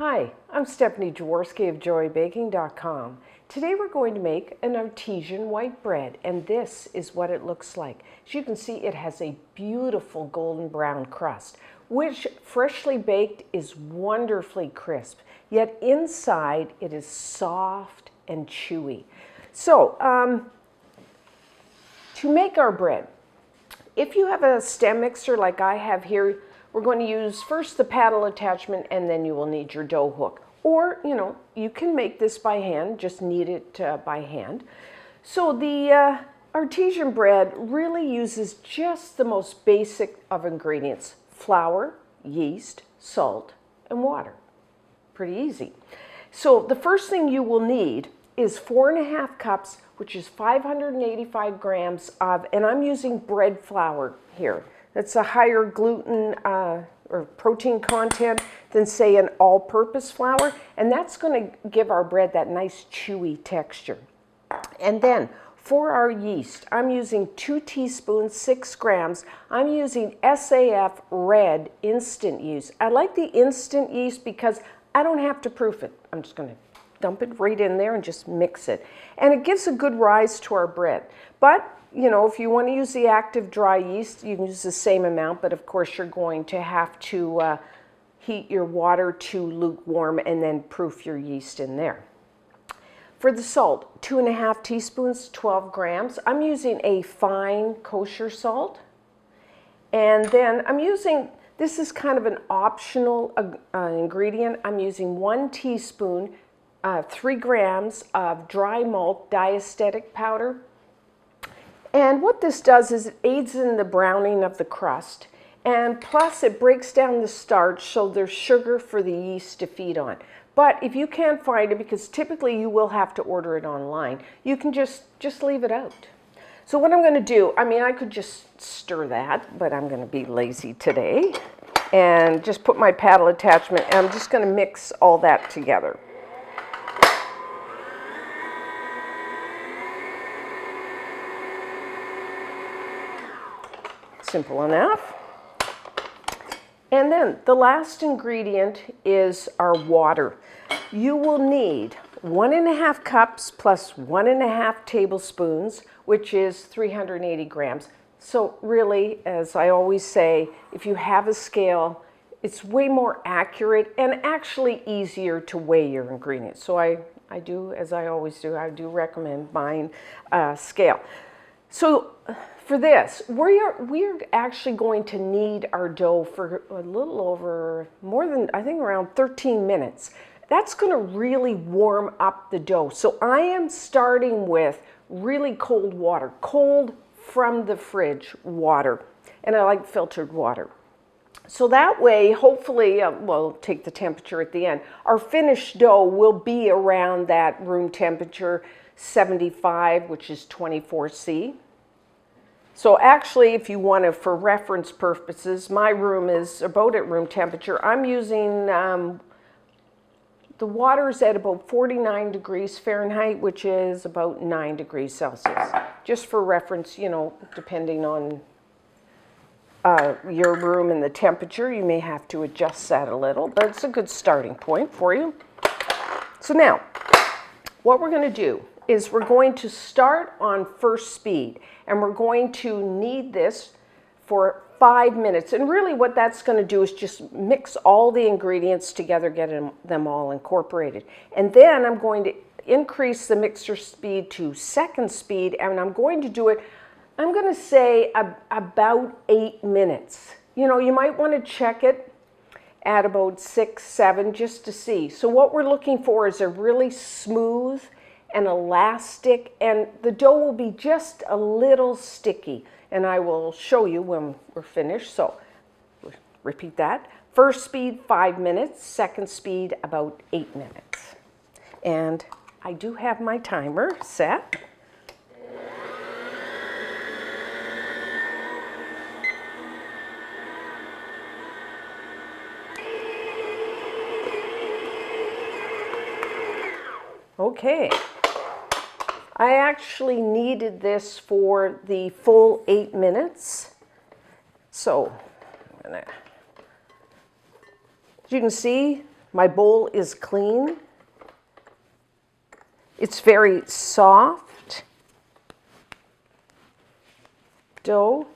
Hi, I'm Stephanie Jaworski of joybaking.com. Today we're going to make an artesian white bread, and this is what it looks like. As you can see, it has a beautiful golden brown crust, which freshly baked is wonderfully crisp, yet inside it is soft and chewy. So, to make our bread, if you have a stem mixer like I have here, we're going to use first the paddle attachment and then you will need your dough hook. Or, you can make this by hand, just knead it by hand. So the artesian bread really uses just the most basic of ingredients: flour, yeast, salt, and water. Pretty easy. So the first thing you will need is 4.5 cups, which is 585 grams of, and I'm using bread flour here. That's a higher gluten or protein content than, say, an all-purpose flour, and that's going to give our bread that nice chewy texture. And then for our yeast, I'm using 2 teaspoons, 6 grams. I'm using SAF red instant yeast. I like the instant yeast because I don't have to proof it. I'm just going to dump it right in there and just mix it. And it gives a good rise to our bread. But if you want to use the active dry yeast, you can use the same amount, but of course you're going to have to heat your water to lukewarm and then proof your yeast in there. For the salt, 2.5 teaspoons, 12 grams. I'm using a fine kosher salt. And then I'm using, this is kind of an optional ingredient. I'm using 1 teaspoon, 3 grams of dry malt diastatic powder. And what this does is it aids in the browning of the crust, and plus it breaks down the starch so there's sugar for the yeast to feed on. But if you can't find it, because typically you will have to order it online, you can just leave it out. So what I'm going to do, I could just stir that, but I'm going to be lazy today and just put my paddle attachment, and I'm just going to mix all that together. Simple enough. And then the last ingredient is our water. You will need 1.5 cups plus 1.5 tablespoons, which is 380 grams. So really, as I always say, if you have a scale, it's way more accurate and actually easier to weigh your ingredients. So I do, as I always do, I do recommend buying a scale. So for this, we're actually going to knead our dough for a little over, more than, I think around 13 minutes. That's going to really warm up the dough. So I am starting with really cold water, cold from the fridge water, and I like filtered water. So that way, hopefully, we'll take the temperature at the end. Our finished dough will be around that room temperature, 75, which is 24°C. So actually, if you want to, for reference purposes, my room is about at room temperature. I'm using, the water's at about 49 degrees Fahrenheit, which is about 9 degrees Celsius. Just for reference, depending on your room and the temperature, you may have to adjust that a little, but it's a good starting point for you. So now, what we're going to do is we're going to start on first speed, and we're going to knead this for 5 minutes. And really what that's going to do is just mix all the ingredients together, get them all incorporated. And then I'm going to increase the mixer speed to second speed, and I'm going to do it, I'm going to say about 8 minutes. You might want to check it at about 6, 7 just to see. So what we're looking for is a really smooth and elastic, and the dough will be just a little sticky, and I will show you when we're finished. So repeat that. First speed 5 minutes, second speed about 8 minutes. And I do have my timer set. Okay. I actually kneaded this for the full 8 minutes. So, as you can see, My bowl is clean. It's very soft dough.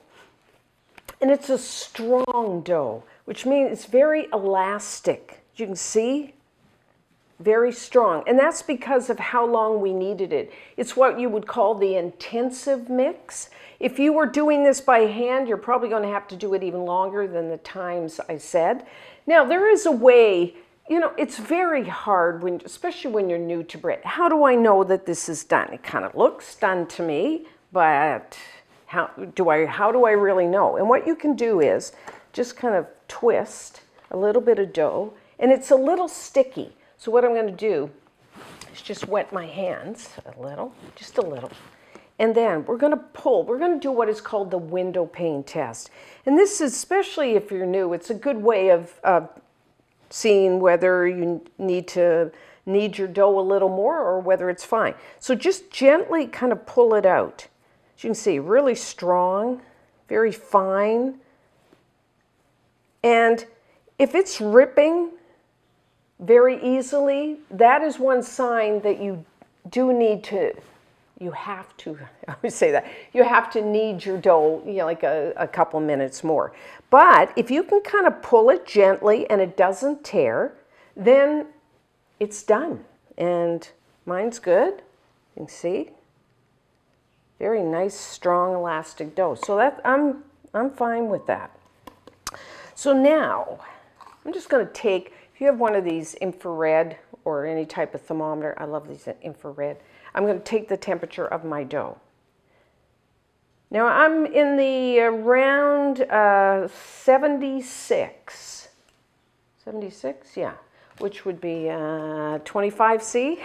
And it's a strong dough, which means it's very elastic. You can see, very strong. And that's because of how long we kneaded it. It's what you would call the intensive mix. If you were doing this by hand, you're probably going to have to do it even longer than the times I said. Now, there is a way, you know, it's very hard, especially when you're new to bread. How do I know that this is done? It kind of looks done to me, but how do I really know? And what you can do is just kind of twist a little bit of dough, and it's a little sticky. So what I'm going to do is just wet my hands a little, just a little. And then we're going to pull. We're going to do what is called the window pane test. And this is, especially if you're new, it's a good way of seeing whether you need to knead your dough a little more or whether it's fine. So just gently kind of pull it out. As you can see, really strong, very fine. And if it's ripping very easily, that is one sign that you do need to, I always say that, you have to knead your dough, you know, like a couple minutes more. But if you can kind of pull it gently and it doesn't tear, then it's done. And mine's good, you can see. Very nice, strong, elastic dough. So that I'm fine with that. So now, I'm just going to take, if you have one of these infrared or any type of thermometer, I love these infrared, I'm going to take the temperature of my dough. Now I'm in the around 76, yeah, which would be 25C.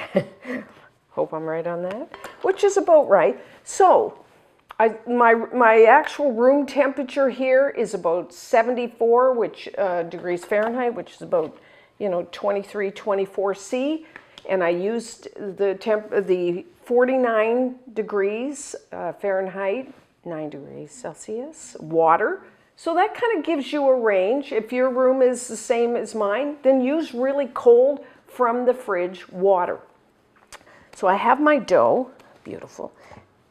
Hope I'm right on that, which is about right. So my actual room temperature here is about 74 degrees Fahrenheit, which is about, you know, 23, 24C. And I used the 49 degrees Fahrenheit, 9 degrees Celsius, water. So that kind of gives you a range. If your room is the same as mine, then use really cold from the fridge water. So I have my dough, beautiful.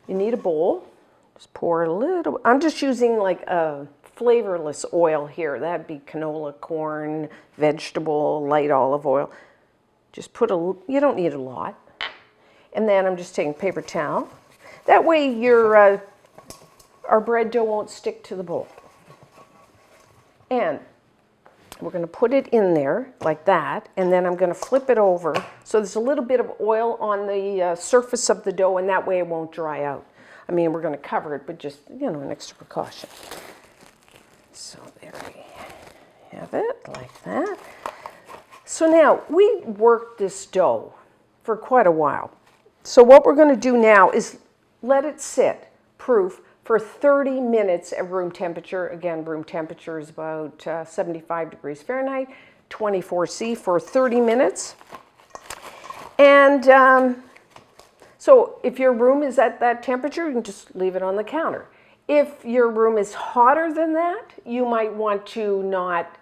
You need a bowl. Just pour a little, I'm just using like a flavorless oil here. That'd be canola, corn, vegetable, light olive oil. Just put you don't need a lot. And then I'm just taking paper towel. That way our bread dough won't stick to the bowl. And we're going to put it in there like that, and then I'm going to flip it over. So there's a little bit of oil on the surface of the dough, and that way it won't dry out. I mean, we're going to cover it, but just, you know, an extra precaution. So there we have it, like that. So now, we worked this dough for quite a while. So what we're going to do now is let it sit, proof, for 30 minutes at room temperature. Again, room temperature is about 75 degrees Fahrenheit, 24C for 30 minutes. And so if your room is at that temperature, you can just leave it on the counter. If your room is hotter than that, you might want to not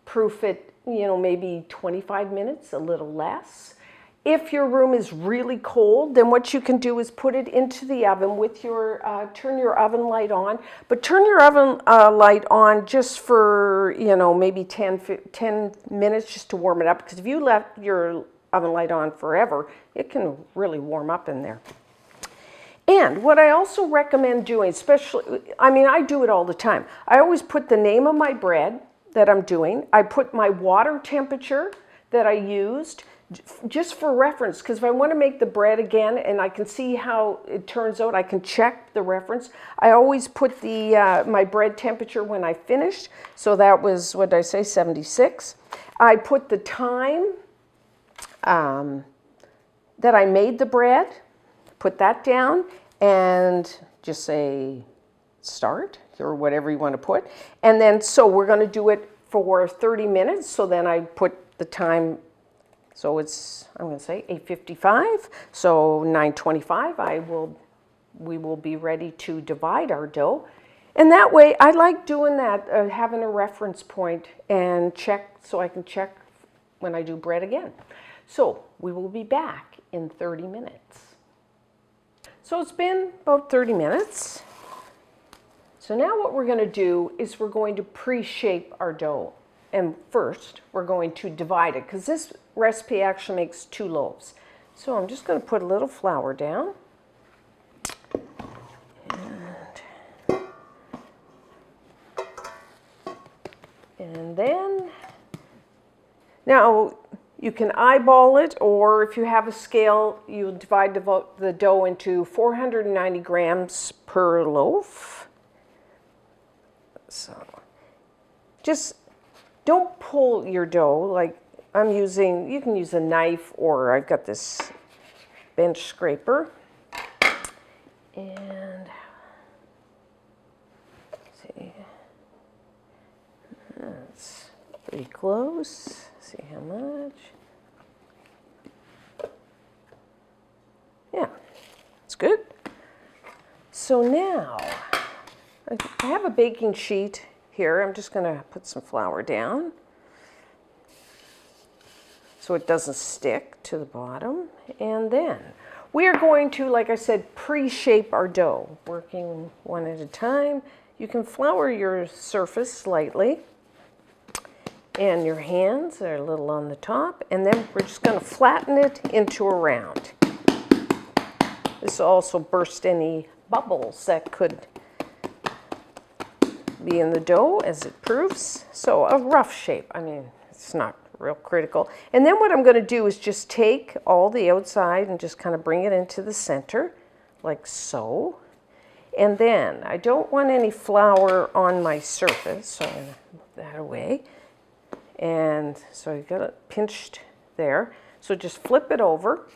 proof it, you know, maybe 25 minutes, a little less. If your room is really cold, then what you can do is put it into the oven with your, turn your oven light on. But turn your oven light on just for, you know, maybe 10 minutes just to warm it up. Because if you left your oven light on forever, it can really warm up in there. And what I also recommend doing, especially, I mean, I do it all the time. I always put the name of my bread that I'm doing. I put my water temperature that I used, just for reference, because if I want to make the bread again and I can see how it turns out, I can check the reference. I always put the my bread temperature when I finished. So that was, what did I say, 76. I put the time that I made the bread, put that down, and just say start, or whatever you want to put. And then, so we're going to do it for 30 minutes. So then I put the time. So it's, I'm going to say 8:55, so 9:25, we will be ready to divide our dough. And that way, I like doing that, having a reference point and check, so I can check when I do bread again. So we will be back in 30 minutes. So it's been about 30 minutes. So now what we're going to do is we're going to pre-shape our dough. And first, we're going to divide it, because this recipe actually makes 2 loaves. So I'm just going to put a little flour down. And then, now you can eyeball it, or if you have a scale, you divide the dough into 490 grams per loaf. So just don't pull your dough like I'm using. You can use a knife, or I've got this bench scraper. And let's see, that's pretty close. See how much? Yeah, it's good. So now I have a baking sheet here. I'm just going to put some flour down so it doesn't stick to the bottom. And then we are going to, like I said, pre-shape our dough, working one at a time. You can flour your surface slightly, and your hands are a little on the top, and then we're just going to flatten it into a round. This will also burst any bubbles that could be in the dough as it proofs. So a rough shape, I mean, it's not real critical. And then what I'm going to do is just take all the outside and just kind of bring it into the center, like so. And then I don't want any flour on my surface, so I'm going to move that away. And so you got it pinched there. So just flip it over.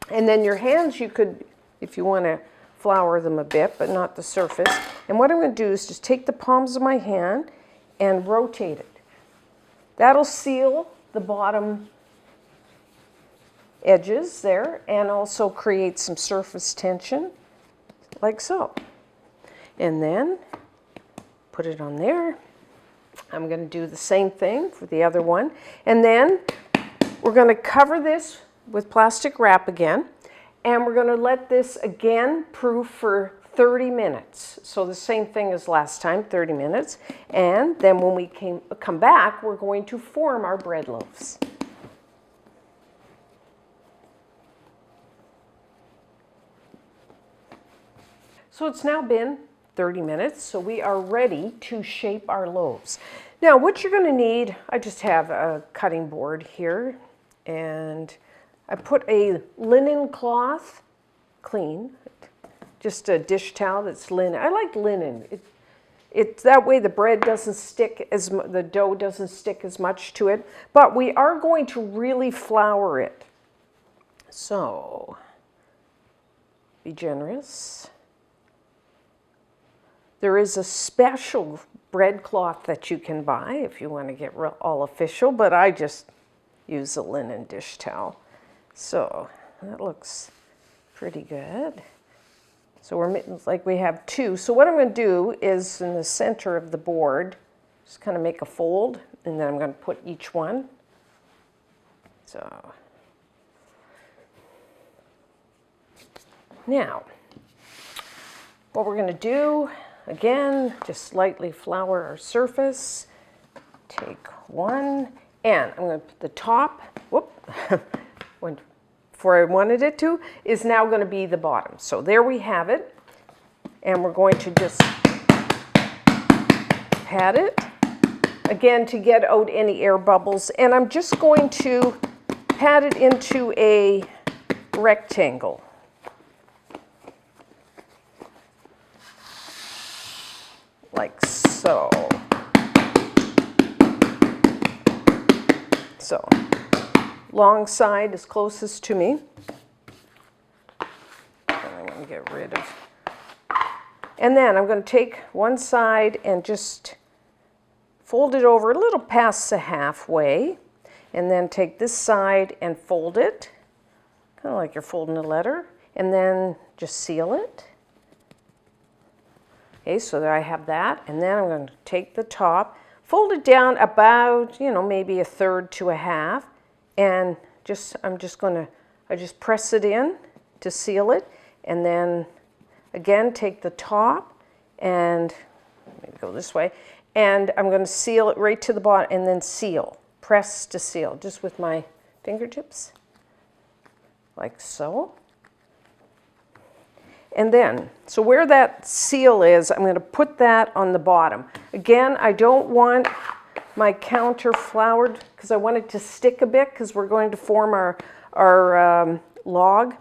And then your hands, you could, if you want to flour them a bit, but not the surface. And what I'm going to do is just take the palms of my hand and rotate it. That'll seal the bottom edges there and also create some surface tension, like so. And then put it on there. I'm going to do the same thing for the other one. And then we're going to cover this with plastic wrap again. And we're going to let this again proof for 30 minutes. So the same thing as last time, 30 minutes. And then when we come back, we're going to form our bread loaves. So it's now been 30 minutes, so we are ready to shape our loaves. Now what you're going to need, I just have a cutting board here, and I put a linen cloth, clean, just a dish towel that's linen. I like linen. It's that way the bread doesn't stick the dough doesn't stick as much to it, but we are going to really flour it. So be generous. There is a special bread cloth that you can buy if you want to get all official, but I just use a linen dish towel. So that looks pretty good. So we're like we have 2. So what I'm going to do is in the center of the board, just kind of make a fold, and then I'm going to put each one. So now what we're going to do, again, just slightly flour our surface. Take one, and I'm going to put the top, before I wanted it to, is now going to be the bottom. So there we have it. And we're going to just pat it, again, to get out any air bubbles. And I'm just going to pat it into a rectangle. Like so. So, long side is closest to me. I'm going to get rid of. And then I'm going to take one side and just fold it over a little past the halfway. And then take this side and fold it, kind of like you're folding a letter. And then just seal it. Okay, so there I have that. And then I'm going to take the top, fold it down about, you know, maybe 1/3 to 1/2, and I just press it in to seal it, and then again take the top and maybe go this way, and I'm going to seal it right to the bottom and then seal, press to seal, just with my fingertips, like so. And then, so where that seal is, I'm going to put that on the bottom. Again, I don't want my counter floured because I want it to stick a bit because we're going to form our log.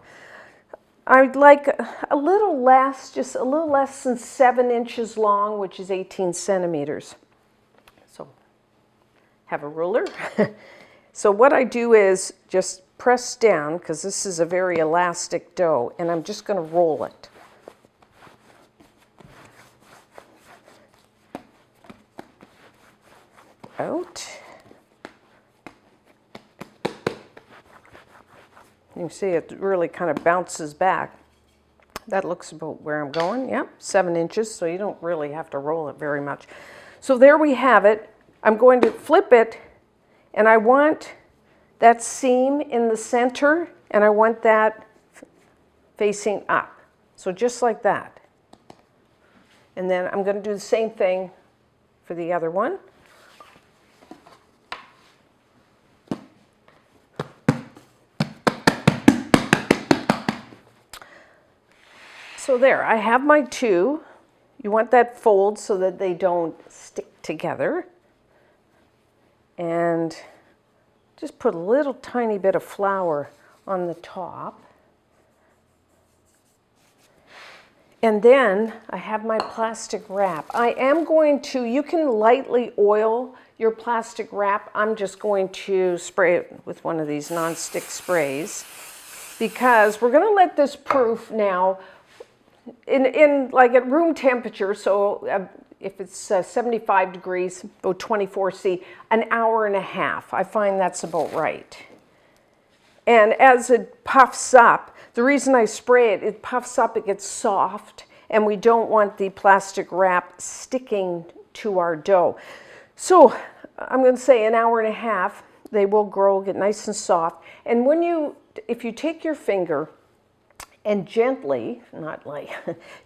I'd like a little less, just a little less than 7 inches long, which is 18 centimeters. So, have a ruler. So what I do is just press down, because this is a very elastic dough, and I'm just going to roll it. Out. You can see it really kind of bounces back. That looks about where I'm going. Yep, 7 inches, so you don't really have to roll it very much. So there we have it. I'm going to flip it, and I want that seam in the center, and I want that facing up. So just like that. And then I'm going to do the same thing for the other one. So there, I have my two. You want that fold so that they don't stick together. And just put a little tiny bit of flour on the top. And then I have my plastic wrap. I am going to, you can lightly oil your plastic wrap. I'm just going to spray it with one of these non-stick sprays because we're going to let this proof now in like at room temperature, so if it's 75 degrees, about 24°C, an hour and a half. I find that's about right. And as it puffs up, the reason I spray it, it puffs up, it gets soft, and we don't want the plastic wrap sticking to our dough. So I'm going to say an hour and a half, they will grow, get nice and soft. And if you take your finger and gently, not like,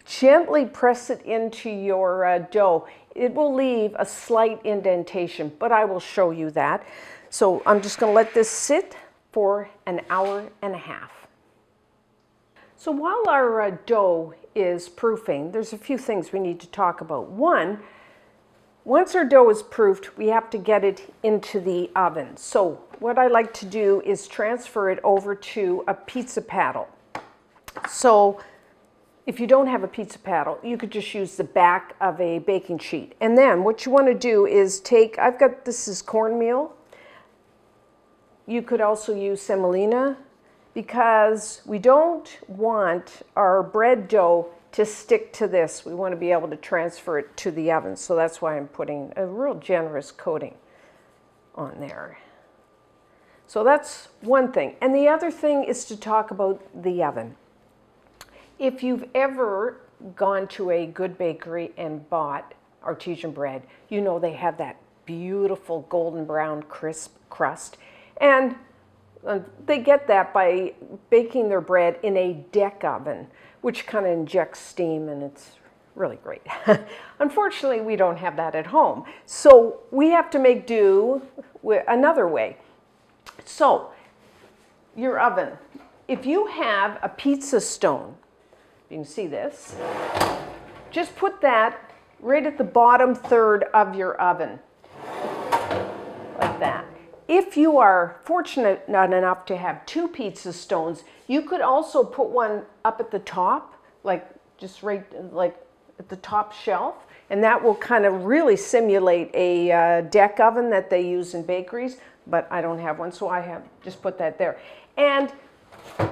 gently press it into your dough, it will leave a slight indentation, but I will show you that. So I'm just going to let this sit for an hour and a half. So while our dough is proofing, there's a few things we need to talk about. One, once our dough is proofed, we have to get it into the oven. So what I like to do is transfer it over to a pizza paddle. So if you don't have a pizza paddle, you could just use the back of a baking sheet. And then what you want to do is this is cornmeal. You could also use semolina because we don't want our bread dough to stick to this. We want to be able to transfer it to the oven. So that's why I'm putting a real generous coating on there. So that's one thing. And the other thing is to talk about the oven. If you've ever gone to a good bakery and bought artisan bread, you know they have that beautiful golden brown crisp crust. And they get that by baking their bread in a deck oven, which kind of injects steam, and it's really great. Unfortunately, we don't have that at home. So we have to make do with another way. So your oven, if you have a pizza stone, you can see this, just put that right at the bottom third of your oven, like that. If you are fortunate enough to have 2 pizza stones, you could also put one up at the top, like just right like at the top shelf, and that will kind of really simulate a deck oven that they use in bakeries, but I don't have one, so I have just put that there. And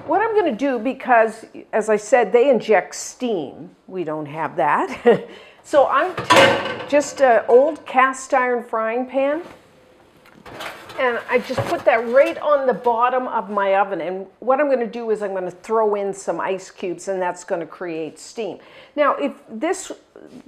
what I'm going to do, because as I said, they inject steam, we don't have that. So I'm taking just an old cast iron frying pan, and I just put that right on the bottom of my oven. And what I'm going to do is I'm going to throw in some ice cubes, and that's going to create steam. Now, if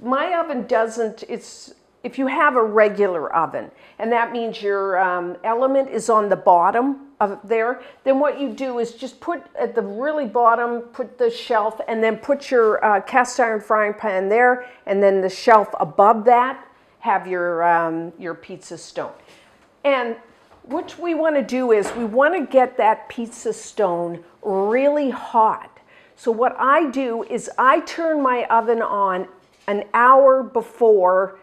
my oven doesn't, it's if you have a regular oven, and that means your element is on the bottom of there, then what you do is just put at the really bottom, put the shelf, and then put your cast iron frying pan there, and then the shelf above that, have your pizza stone. And what we want to do is we want to get that pizza stone really hot. So what I do is I turn my oven on an hour before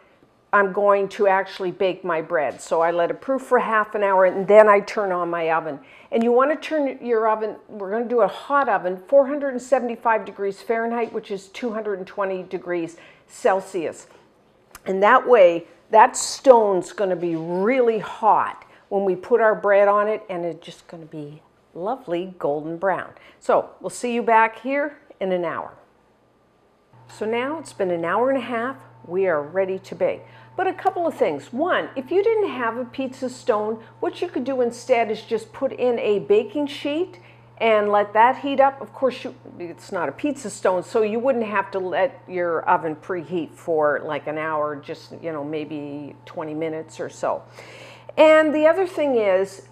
I'm going to actually bake my bread. So I let it proof for half an hour and then I turn on my oven. And you want to turn your oven, we're going to do a hot oven, 475 degrees Fahrenheit, which is 220 degrees Celsius. And that way, that stone's going to be really hot when we put our bread on it, and it's just going to be lovely golden brown. So we'll see you back here in an hour. So now it's been an hour and a half. We are ready to bake. But a couple of things. One, if you didn't have a pizza stone, what you could do instead is just put in a baking sheet and let that heat up. Of course, it's not a pizza stone, so you wouldn't have to let your oven preheat for like an hour, just, you know, maybe 20 minutes or so. And the other thing is,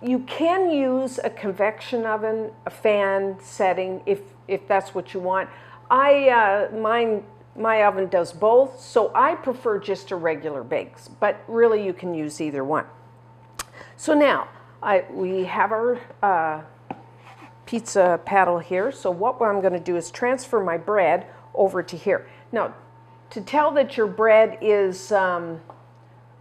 you can use a convection oven, a fan setting, if that's what you want. My oven does both, so I prefer just a regular bakes, but really you can use either one. So now, we have our pizza paddle here, so what I'm going to do is transfer my bread over to here. Now, to tell that your bread is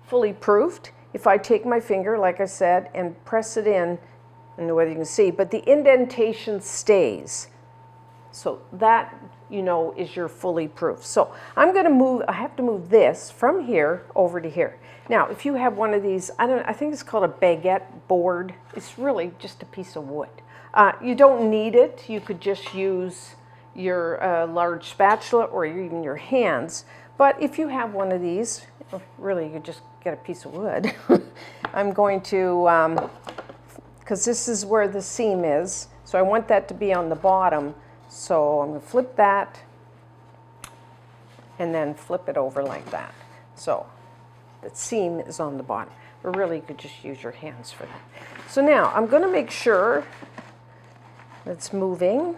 fully proofed, if I take my finger, like I said, and press it in, I don't know whether you can see, but the indentation stays. So that, you know, is your fully proof. So I'm going to move, I have to move this from here over to here. Now, if you have one of these, I think it's called a baguette board. It's really just a piece of wood. You don't need it. You could just use your large spatula or even your hands. But if you have one of these, really, you just get a piece of wood. I'm going to, because this is where the seam is, so I want that to be on the bottom. So I'm going to flip that and then flip it over like that. So the seam is on the bottom. But really, you could just use your hands for that. So now I'm going to make sure it's moving.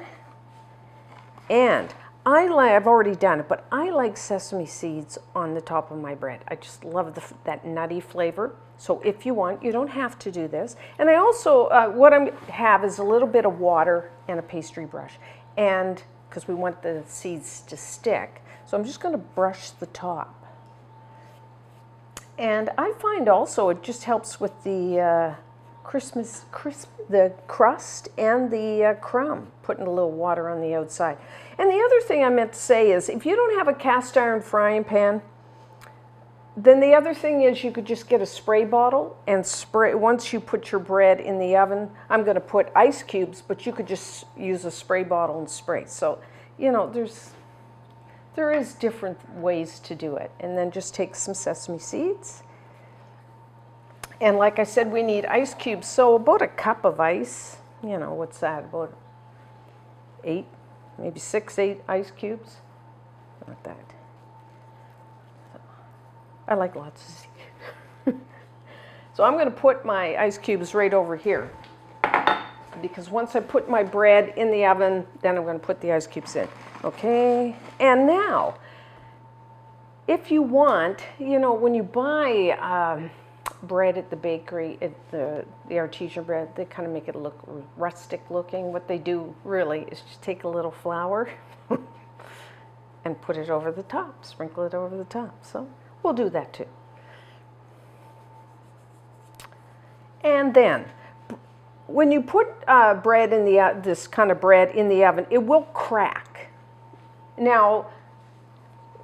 And I've already done it, but I like sesame seeds on the top of my bread. I just love that nutty flavor. So if you want, you don't have to do this. And I also, what I have is a little bit of water and a pastry brush. And because we want the seeds to stick. So I'm just going to brush the top. And I find also it just helps with the the crust and the crumb, putting a little water on the outside. And the other thing I meant to say is, if you don't have a cast iron frying pan, then the other thing is you could just get a spray bottle and spray. Once you put your bread in the oven, I'm going to put ice cubes, but you could just use a spray bottle and spray. So, you know, there is different ways to do it. And then just take some sesame seeds. And like I said, we need ice cubes. So about a cup of ice, you know, what's that? About 8, maybe 6, 8 ice cubes. Like that. I like lots of seeds. So I'm going to put my ice cubes right over here. Because once I put my bread in the oven, then I'm going to put the ice cubes in. Okay, and now, if you want, you know, when you buy bread at the bakery, the artisan bread, they kind of make it look rustic looking. What they do really is just take a little flour and put it over the top, sprinkle it over the top. So we'll do that too. And then, when you put bread in this kind of bread in the oven, it will crack. Now,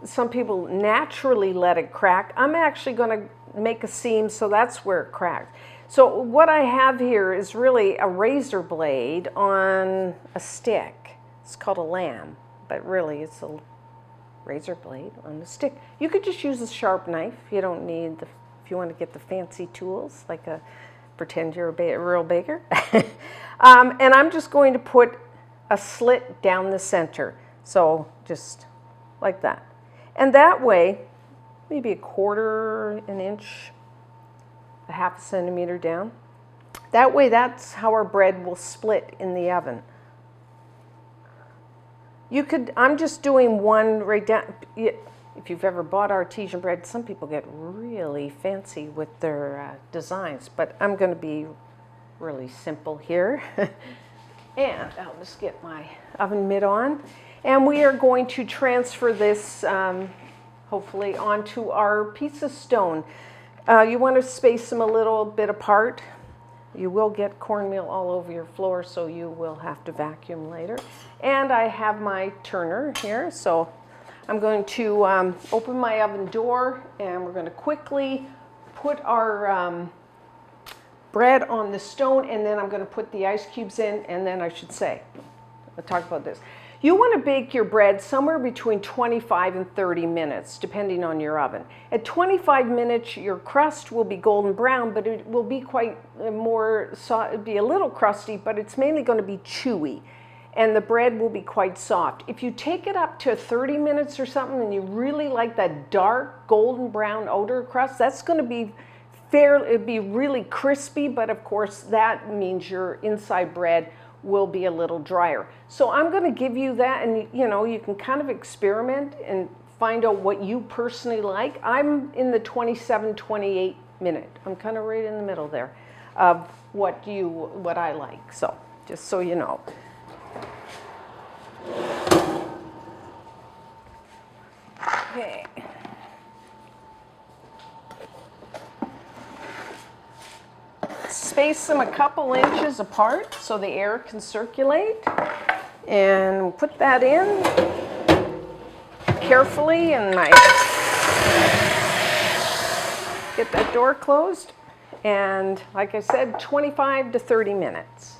some people naturally let it crack. I'm actually going to make a seam, so that's where it cracks. So what I have here is really a razor blade on a stick. It's called a lamb, but really it's a razor blade on a stick. You could just use a sharp knife. You don't need if you want to get the fancy tools, like pretend you're a real baker. And I'm just going to put a slit down the center. So just like that. And that way, maybe a quarter an inch, a half a centimeter down. That way, that's how our bread will split in the oven. You could, I'm just doing one right down. If you've ever bought artisan bread, some people get really fancy with their designs, but I'm going to be really simple here. And I'll just get my oven mitt on. And we are going to transfer this, hopefully, onto our pizza stone. You want to space them a little bit apart. You will get cornmeal all over your floor, so you will have to vacuum later. And I have my turner here, so I'm going to open my oven door, and we're going to quickly put our bread on the stone, and then I'm going to put the ice cubes in, and then I should say, I'll talk about this. You want to bake your bread somewhere between 25 and 30 minutes, depending on your oven. At 25 minutes, your crust will be golden brown, but it will be quite more, be a little crusty, but it's mainly going to be chewy. And the bread will be quite soft. If you take it up to 30 minutes or something, and you really like that dark golden brown outer crust, that's going to be it'd be really crispy, but of course that means your inside bread will be a little drier. So I'm going to give you that, and you can kind of experiment and find out what you personally like. I'm in the 27, 28 minute. I'm kind of right in the middle there of what I like. So just so you know. Okay. Space them a couple inches apart so the air can circulate, and put that in carefully, and get that door closed, and like I said, 25 to 30 minutes.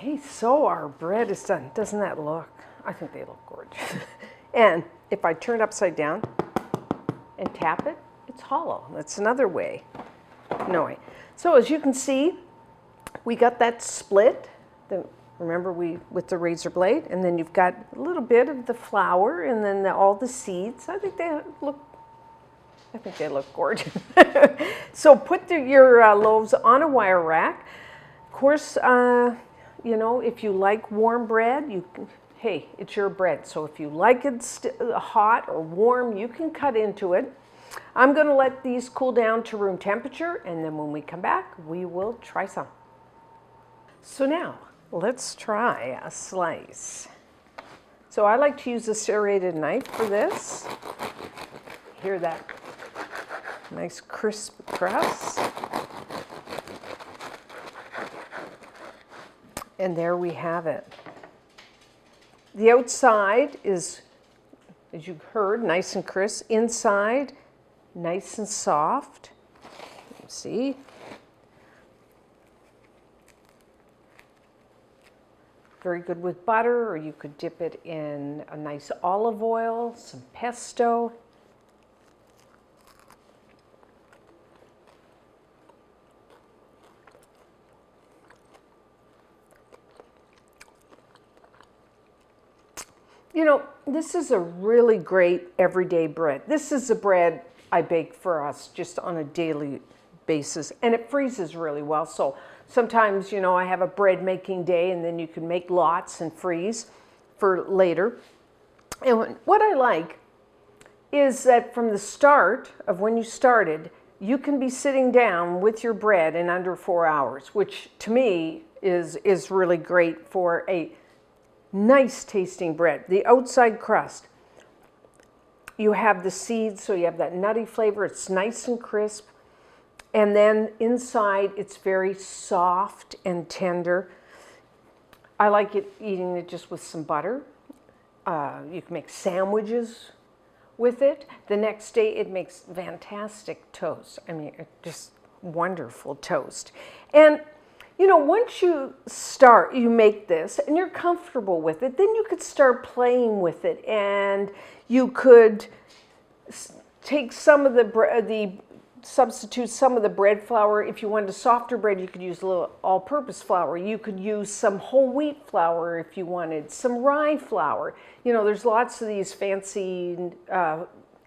Okay, so our bread is done. Doesn't that look? I think they look gorgeous. And if I turn it upside down and tap it, it's hollow. That's another way. No way. So as you can see, we got that split. Remember, with the razor blade, and then you've got a little bit of the flour, and then all the seeds. I think they look gorgeous. So put your loaves on a wire rack. Of course, if you like warm bread, hey, it's your bread. So if you like it hot or warm, you can cut into it. I'm going to let these cool down to room temperature, and then when we come back, we will try some. So now, let's try a slice. So I like to use a serrated knife for this. Hear that nice crisp crust. And there we have it. The outside is, as you heard, nice and crisp. Inside, nice and soft. See? Very good with butter, or you could dip it in a nice olive oil, some pesto. This is a really great everyday bread. This is a bread I bake for us just on a daily basis, and it freezes really well. So sometimes, I have a bread making day, and then you can make lots and freeze for later. And what I like is that from the start of when you started, you can be sitting down with your bread in under 4 hours, which to me is really great for a nice tasting bread. The outside crust, you have the seeds, so you have that nutty flavor. It's nice and crisp. And then inside, it's very soft and tender. I like eating it just with some butter. You can make sandwiches with it. The next day, it makes fantastic toast. I mean, just wonderful toast. And You know, once you make this and you're comfortable with it, then you could start playing with it, and you could take some of substitute some of the bread flour. If you wanted a softer bread, you could use a little all-purpose flour. You could use some whole wheat flour if you wanted, some rye flour. You know, there's lots of these fancy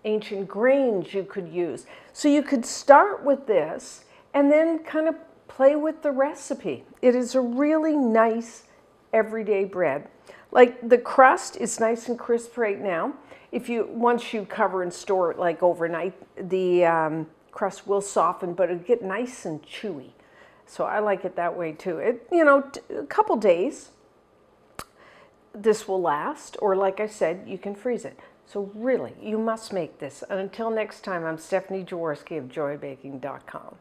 ancient grains you could use. So you could start with this and then kind of play with the recipe. It is a really nice everyday bread. Like the crust is nice and crisp right now. Once you cover and store it like overnight, the crust will soften, but it'll get nice and chewy. So I like it that way too. A couple days this will last, or like I said, you can freeze it. So really, you must make this. And until next time, I'm Stephanie Jaworski of joybaking.com.